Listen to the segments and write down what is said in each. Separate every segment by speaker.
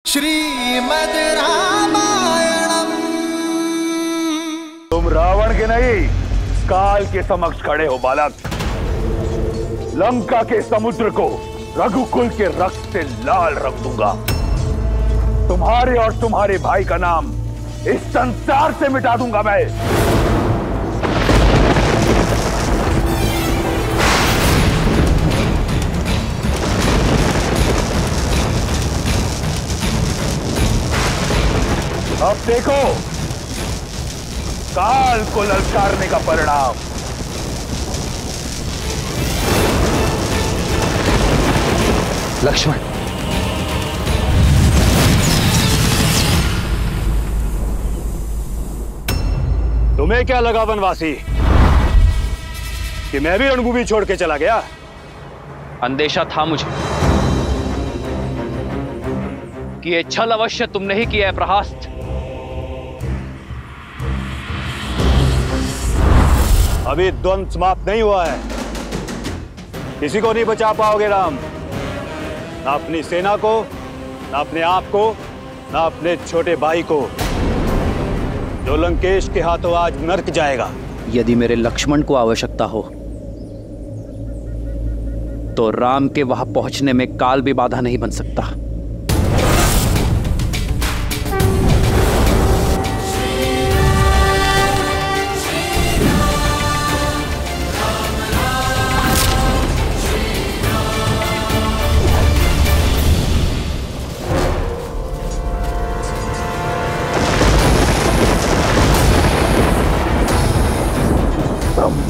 Speaker 1: श्रीमद् रामायणम।
Speaker 2: तुम रावण के नहीं, काल के समक्ष खड़े हो बालक। लंका के समुद्र को रघुकुल के रक्त से लाल रंग दूंगा। तुम्हारे और तुम्हारे भाई का नाम इस संसार से मिटा दूंगा मैं। अब देखो काल को ललकारने का परिणाम।
Speaker 3: लक्ष्मण,
Speaker 2: तुम्हें क्या लगा वनवासी कि मैं भी रणभूमि छोड़ के चला गया?
Speaker 3: अंदेशा था मुझे कि ये छल अवश्य तुमने ही किया है प्रहास्त।
Speaker 2: अभी द्वंद्व समाप्त नहीं हुआ है। किसी को नहीं बचा पाओगे राम, ना अपनी सेना को, ना अपने आप को, ना अपने छोटे भाई को, जो लंकेश के हाथों आज नर्क जाएगा।
Speaker 3: यदि मेरे लक्ष्मण को आवश्यकता हो तो राम के वहां पहुंचने में काल भी बाधा नहीं बन सकता।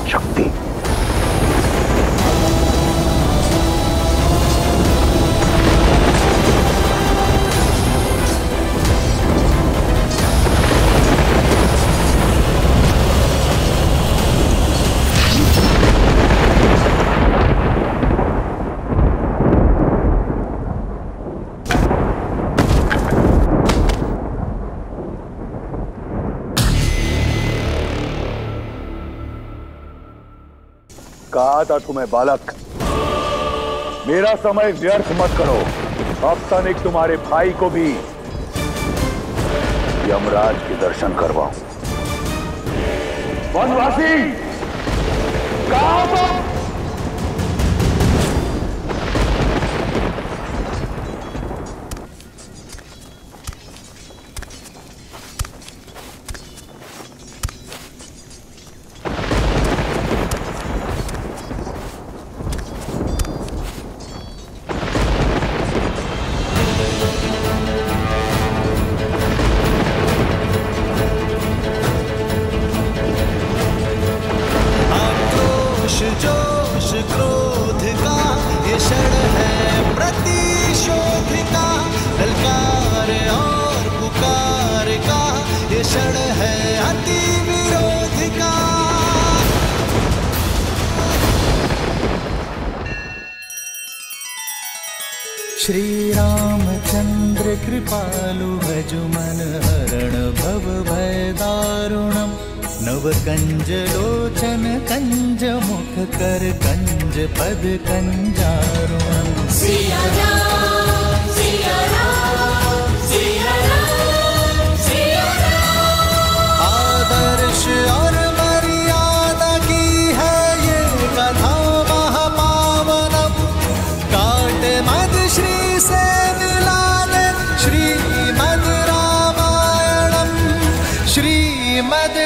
Speaker 2: शक्ति कहा था तुम्हें बालक, मेरा समय व्यर्थ मत करो। अब तनिक तुम्हारे भाई को भी यमराज के दर्शन करवाऊं। वनवासी कहा तुम?
Speaker 1: जोश क्रोध का ये क्षण है प्रतिशोध का, ललकार और पुकार का ये क्षण है अति विरोध का। श्री रामचंद्र कृपालु भजुमन हरण भव भय दारुणम, नव कंज लोचन कंज मुख कर कंज पद कंजारुणम।
Speaker 4: सिया राम, सिया राम, सिया राम, सिया राम।
Speaker 1: आदर्श और मर्यादा की है ये कथा महापावनम, काट मद श्री से मिला दे श्रीमद् रामायणम। श्रीमद्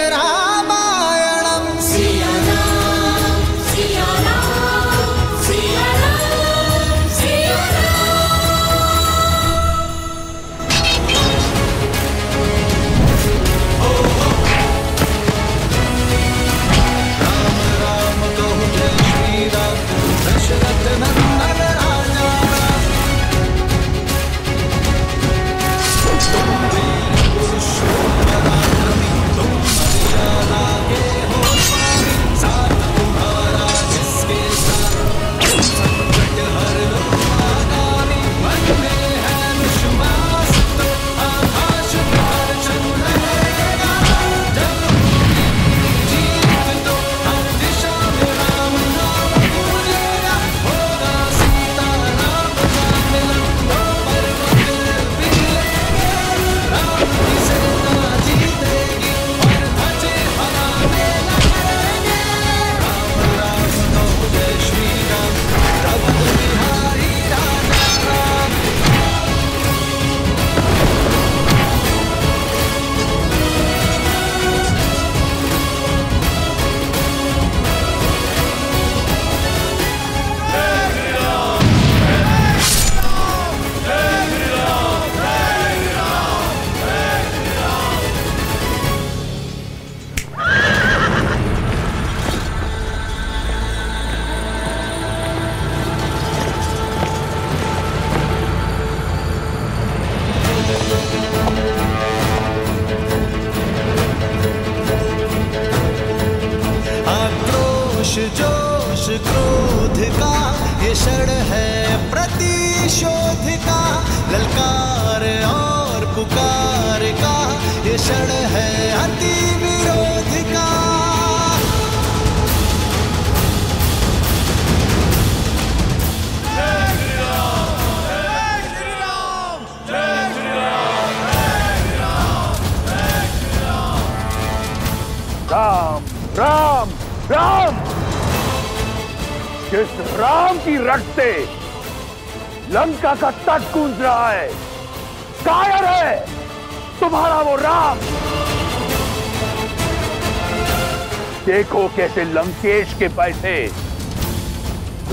Speaker 1: ये क्षण है प्रतिशोध का, ललकार और पुकार का, ये क्षण है अति विरोध का।
Speaker 2: राम राम राम, जिस राम की रट से लंका का तट गूंज रहा है, कायर है तुम्हारा वो राम। देखो कैसे लंकेश के पैसे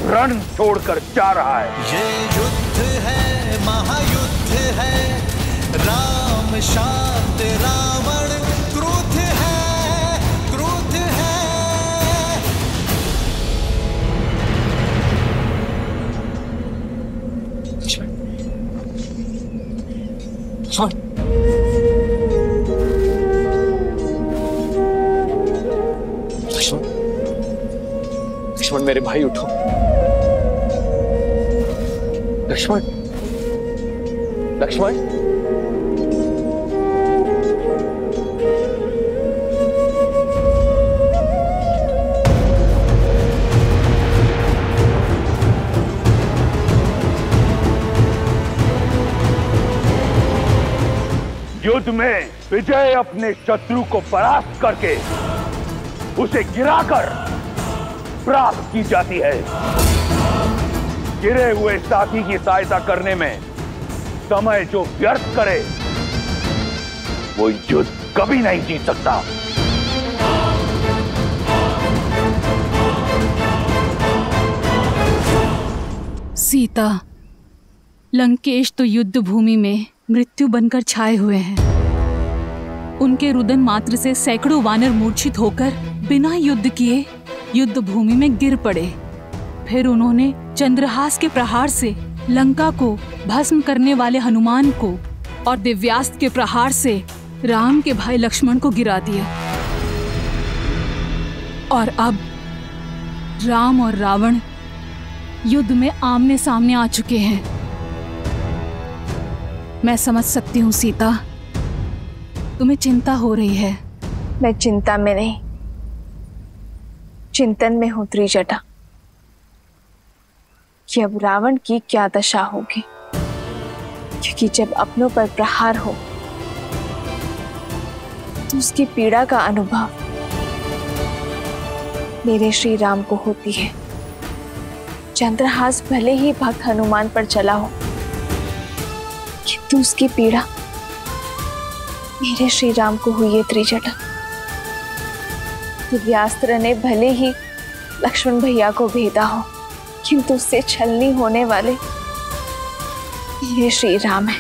Speaker 2: रण छोड़कर जा रहा है।
Speaker 1: ये युद्ध है, महायुद्ध है, राम शांत रावण क्रुद्ध है, क्रुद्ध है।
Speaker 3: लक्ष्मण मेरे भाई उठो। लक्ष्मण, लक्ष्मण,
Speaker 2: युद्ध में विजय अपने शत्रु को परास्त करके उसे गिराकर प्राप्त की जाती है। गिरे हुए साथी की सहायता करने में समय जो व्यर्थ करे वो युद्ध कभी नहीं जीत सकता।
Speaker 5: सीता, लंकेश तो युद्ध भूमि में मृत्यु बनकर छाए हुए हैं। उनके रुदन मात्र से सैकड़ों वानर मूर्छित होकर बिना युद्ध किए युद्ध भूमि में गिर पड़े। फिर उन्होंने चंद्रहास के प्रहार से लंका को भस्म करने वाले हनुमान को और दिव्यास्त्र के प्रहार से राम के भाई लक्ष्मण को गिरा दिया। और अब राम और रावण युद्ध में आमने सामने आ चुके हैं। मैं समझ सकती हूँ सीता, तुम्हें चिंता हो रही है।
Speaker 6: मैं चिंता में नहीं, चिंतन में हूं त्रिजटा कि अब रावण की क्या दशा होगी। क्योंकि जब अपनों पर प्रहार हो तो उसकी पीड़ा का अनुभव मेरे श्री राम को होती है। चंद्रहास भले ही भक्त हनुमान पर चला हो, किंतु उसकी पीड़ा मेरे श्री राम को हुई है त्रिजटा। दिव्यास्त्र ने भले ही लक्ष्मण भैया को भेदा हो, किंतु उससे छलनी होने वाले मेरे श्री राम है।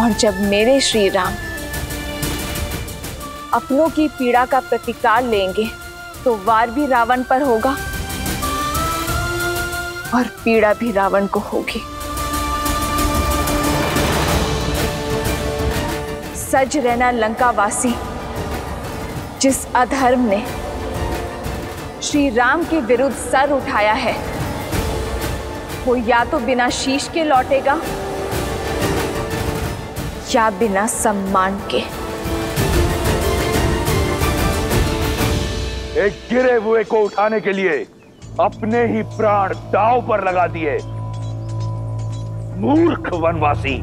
Speaker 6: और जब मेरे श्री राम अपनों की पीड़ा का प्रतिकार लेंगे तो वार भी रावण पर होगा और पीड़ा भी रावण को होगी। सज रहना लंकावासी, जिस अधर्म ने श्री राम के विरुद्ध सर उठाया है, वो या तो बिना शीश के लौटेगा या बिना सम्मान के।
Speaker 2: एक गिरे हुए को उठाने के लिए अपने ही प्राण दांव पर लगा दिए। मूर्ख वनवासी,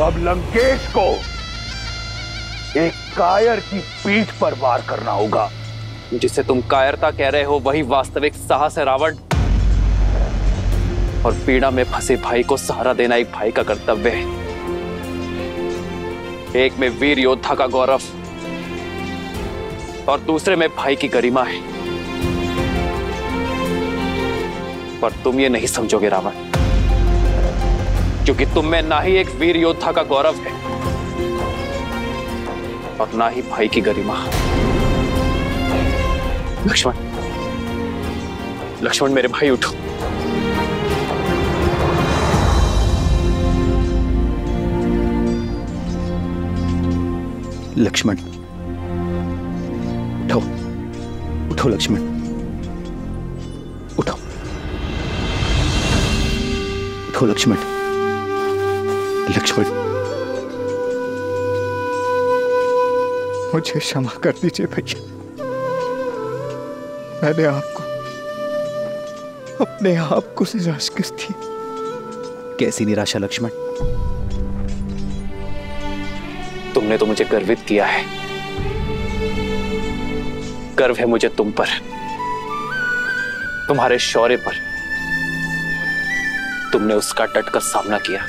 Speaker 2: अब लंकेश को एक कायर की पीठ पर वार करना होगा।
Speaker 3: जिसे तुम कायरता कह रहे हो वही वास्तविक साहस है रावण। और पीड़ा में फंसे भाई को सहारा देना एक भाई का कर्तव्य है। एक में वीर योद्धा का गौरव और दूसरे में भाई की गरिमा है। पर तुम ये नहीं समझोगे रावण, क्योंकि तुम में ना ही एक वीर योद्धा का गौरव है और ना ही भाई की गरिमा। लक्ष्मण, लक्ष्मण मेरे भाई उठो। लक्ष्मण उठो, उठो लक्ष्मण, उठो। उठो लक्ष्मण, लक्ष्मण।
Speaker 7: मुझे क्षमा कर दीजिए भैया, मैंने आपको अपने आप को निराश कर दी।
Speaker 3: कैसी निराशा लक्ष्मण? तुमने तो मुझे गर्वित किया है। गर्व है मुझे तुम पर, तुम्हारे शौर्य पर। तुमने उसका डटकर सामना किया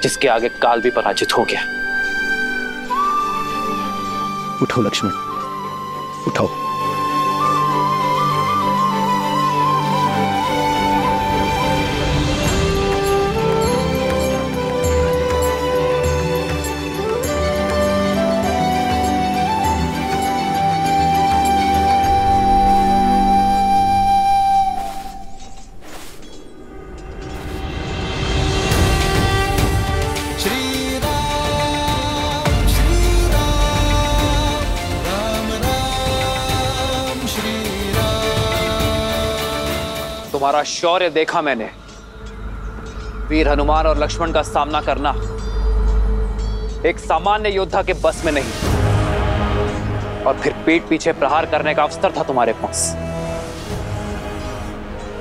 Speaker 3: जिसके आगे काल भी पराजित हो गया। उठो लक्ष्मण, उठो। तुम्हारा शौर्य देखा मैंने। वीर हनुमान और लक्ष्मण का सामना करना एक सामान्य योद्धा के बस में नहीं, और फिर पीठ पीछे प्रहार करने का अवसर था तुम्हारे पास,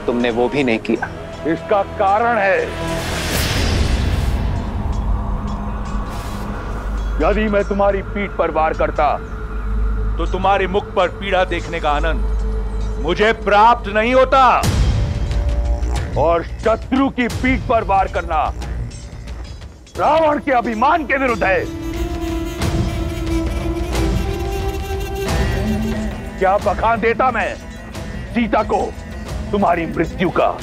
Speaker 3: तुमने वो भी नहीं किया।
Speaker 8: इसका कारण है, यदि मैं तुम्हारी पीठ पर वार करता तो तुम्हारे मुख पर पीड़ा देखने का आनंद मुझे प्राप्त नहीं होता, और शत्रु की पीठ पर वार करना रावण के अभिमान के विरुद्ध है। क्या बखान देता मैं सीता को तुम्हारी मृत्यु का,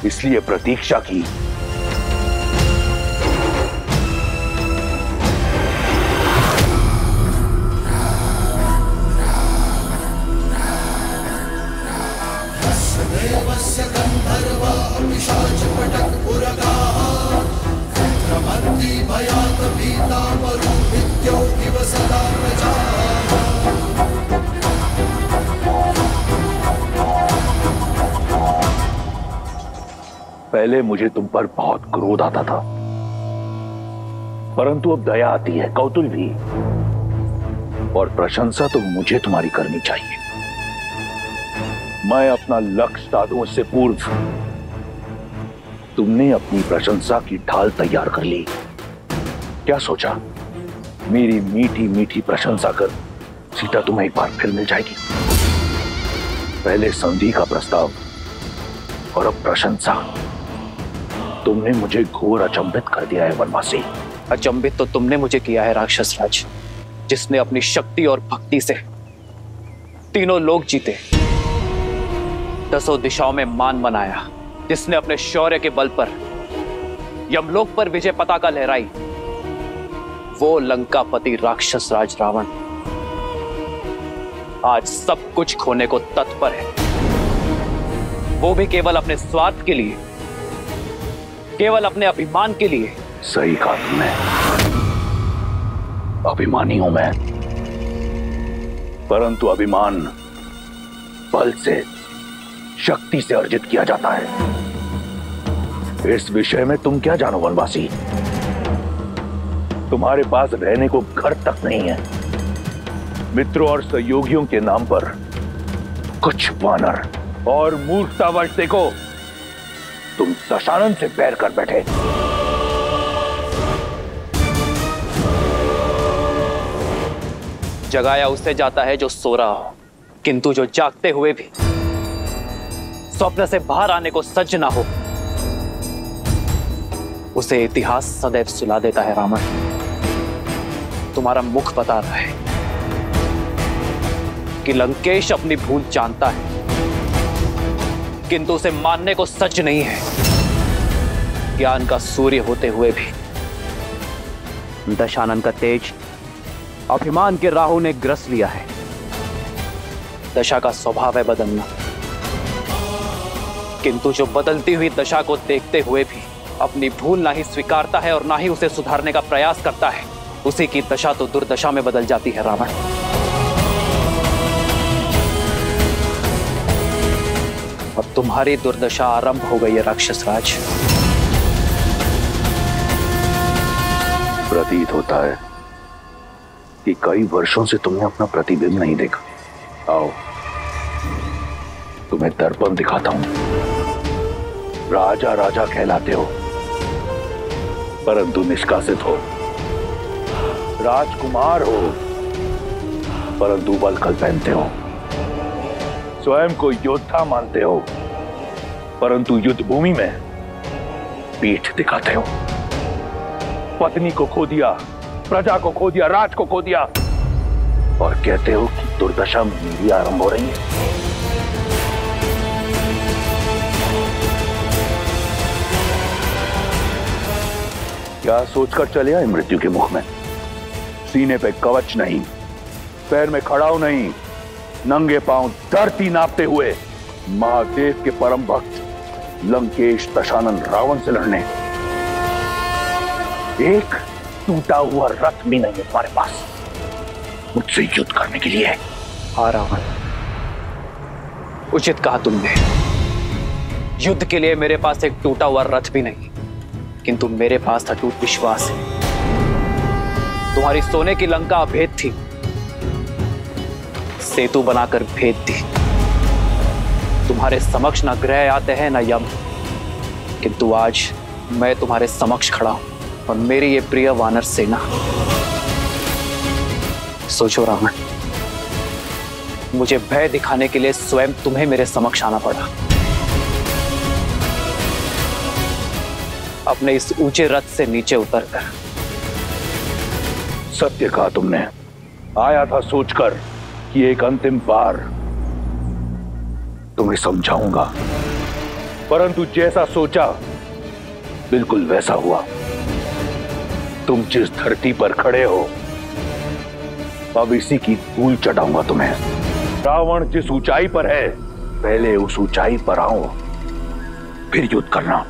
Speaker 8: इसलिए प्रतीक्षा की। पहले मुझे तुम पर बहुत क्रोध आता था, परंतु अब दया आती है, कौतूहल भी, और प्रशंसा तो मुझे तुम्हारी करनी चाहिए। मैं अपना लक्ष्य साधूं से पूर्व तुमने अपनी प्रशंसा की ढाल तैयार कर ली। क्या सोचा मेरी मीठी मीठी प्रशंसा कर सीता तुम्हें एक बार फिर मिल जाएगी? पहले संधि का प्रस्ताव और अब प्रशंसा। तुमने मुझे घोर अचंभित कर दिया है वनवासी।
Speaker 3: अचंभित तो तुमने मुझे किया है राक्षस राज, जिसने अपनी शक्ति और भक्ति से तीनों लोग जीते, 10 दिशाओं में मान बनाया, जिसने अपने शौर्य के बल पर यमलोक पर विजय पताका लहराई। वो लंकापति राक्षस राज रावण आज सब कुछ खोने को तत्पर है, वो भी केवल अपने स्वार्थ के लिए, केवल अपने अभिमान के लिए।
Speaker 8: सही कहा तुमने, अभिमानी हूं मैं, परंतु अभिमान बल से, शक्ति से अर्जित किया जाता है। इस विषय में तुम क्या जानो वनवासी? तुम्हारे पास रहने को घर तक नहीं है। मित्रों और सहयोगियों के नाम पर कुछ वानर और मूर्खतावश देखो तुम दशानन से बैर कर बैठे।
Speaker 3: जगाया उससे जाता है जो सो रहा हो, किंतु जो जागते हुए भी स्वप्न से बाहर आने को सज्ज ना हो, उसे इतिहास सदैव सुला देता है। रावण, तुम्हारा मुख बता रहा है कि लंकेश अपनी भूल जानता है, किंतु उसे मानने को सच नहीं है। ज्ञान का सूर्य होते हुए भी दशानन का तेज अभिमान के राहु ने ग्रस लिया है। दशा का स्वभाव है बदलना, किंतु जो बदलती हुई दशा को देखते हुए भी अपनी भूल ना ही स्वीकारता है और ना ही उसे सुधारने का प्रयास करता है, उसी की दशा तो दुर्दशा में बदल जाती है। रावण, और तुम्हारी दुर्दशा आरंभ हो गई है राक्षस राज।
Speaker 8: प्रतीत होता है कि कई वर्षों से तुमने अपना प्रतिबिंब नहीं देखा। आओ, तुम्हें दर्पण दिखाता हूं। राजा राजा कहलाते हो, परंतु निष्कासित हो। राजकुमार हो, परंतु वल्कल पहनते हो। स्वयं को योद्धा मानते हो, परंतु युद्ध भूमि में पीठ दिखाते हो। पत्नी को खो दिया, प्रजा को खो दिया, राज को खो दिया, और कहते हो कि दुर्दशा मेरी आरंभ हो रही है। क्या सोचकर चले आए मृत्यु के मुख में? सीने पे कवच नहीं, पैर में खड़ाऊ नहीं, नंगे पांव धरती नापते हुए महादेव के परम भक्त लंकेश दशानन रावण से लड़ने। एक टूटा हुआ रथ भी नहीं है तुम्हारे पास मुझसे युद्ध करने के लिए।
Speaker 3: हाँ रावण, उचित कहा तुमने। युद्ध के लिए मेरे पास एक टूटा हुआ रथ भी नहीं, किंतु मेरे पास अटूट विश्वास है। तुम्हारी सोने की लंका अभेद थी, सेतु बनाकर भेद दी। तुम्हारे समक्ष न ग्रह आते हैं न यम, किंतु आज मैं तुम्हारे समक्ष खड़ा हूं और मेरी ये प्रिय वानर सेना। सोचो रावण, मुझे भय दिखाने के लिए स्वयं तुम्हें मेरे समक्ष आना पड़ा। अपने इस ऊंचे रथ से नीचे उतरकर।
Speaker 8: सत्य कहा तुमने। आया था सोचकर कि एक अंतिम बार तुम्हें समझाऊंगा, परंतु जैसा सोचा बिल्कुल वैसा हुआ। तुम जिस धरती पर खड़े हो, अब इसी की धूल चढ़ाऊंगा तुम्हें। रावण जिस ऊंचाई पर है, पहले उस ऊंचाई पर आओ, फिर युद्ध करना।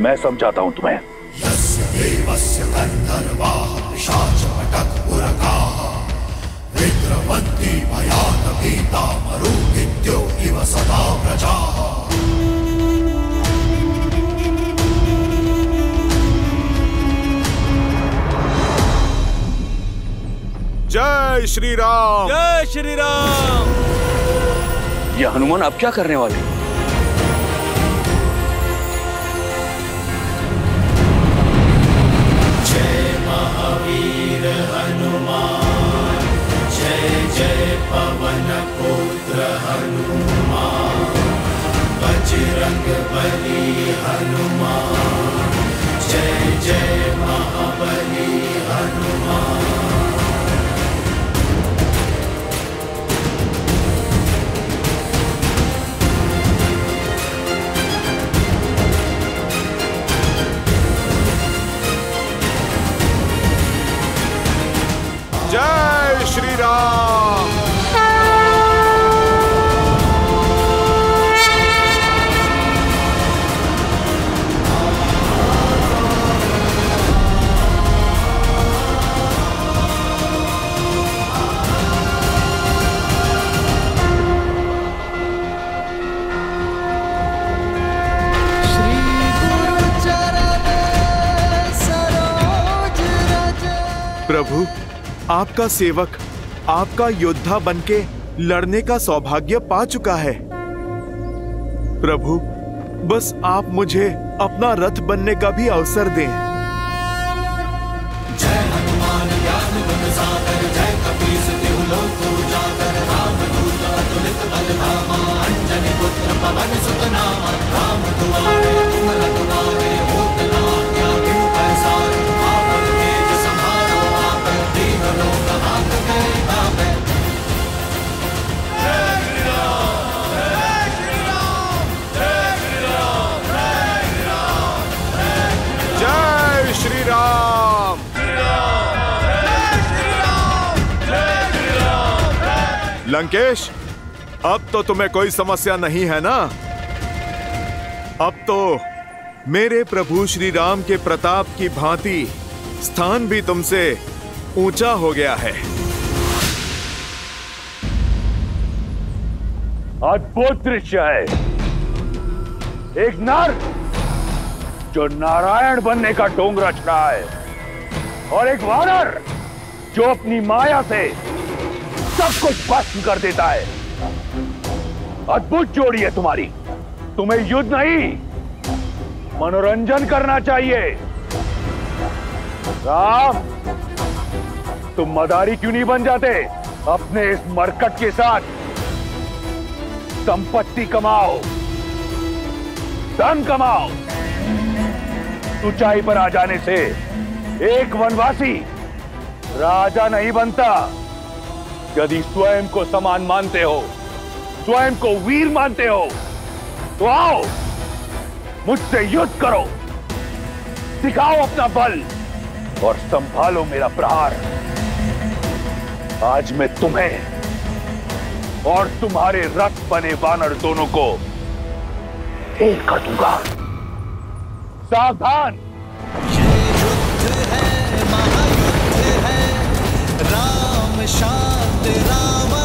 Speaker 8: मैं समझाता हूं तुम्हें।
Speaker 9: जय श्री राम,
Speaker 1: जय श्री राम।
Speaker 3: ये हनुमान अब क्या करने वाले?
Speaker 1: जय महावीर हनुमान, जय जय पवन पुत्र हनुमान, बजरंग बली हनुमान, जय जय महाबली हनुमान।
Speaker 9: जय श्री राम। प्रभु, आपका सेवक आपका योद्धा बनके लड़ने का सौभाग्य पा चुका है। प्रभु, बस आप मुझे अपना रथ बनने का भी अवसर दें।
Speaker 1: जय हनुमान ज्ञान गुण सागर, जय कपीस तिहु लोक उजागर, रामदूत अतुलित बल धामा, अंजनी पुत्र पवन सुत नामा, राम दुआरे तुम रघुनारे, होत न आज्ञा बिनु पैसारे, आपन तेज समारो आपन, दीन लोक हांकते तापे। जय श्री राम, जय श्री राम, जय श्री राम, जय श्री राम, जय श्री राम।
Speaker 9: लंकेश, अब तो तुम्हें कोई समस्या नहीं है ना? अब तो मेरे प्रभु श्री राम के प्रताप की भांति स्थान भी तुमसे ऊंचा हो गया है।
Speaker 8: अद्भुत दृश्य है। एक नर जो नारायण बनने का ढोंग रच रहा है और एक वानर जो अपनी माया से सब कुछ भस्म कर देता है। अद्भुत जोड़ी है तुम्हारी। तुम्हें युद्ध नहीं, मनोरंजन करना चाहिए। राम, तुम मदारी क्यों नहीं बन जाते? अपने इस मरकट के साथ संपत्ति कमाओ, धन कमाओ। ऊंचाई पर आ जाने से एक वनवासी राजा नहीं बनता। यदि स्वयं को समान मानते हो, स्वयं को वीर मानते हो, तो आओ मुझसे युद्ध करो, दिखाओ अपना बल और संभालो मेरा प्रहार। आज मैं तुम्हें और तुम्हारे रथ बने वानर दोनों को एक कर दूंगा। सावधान।
Speaker 1: युद्ध है, महायुद्ध है, राम शांत रावण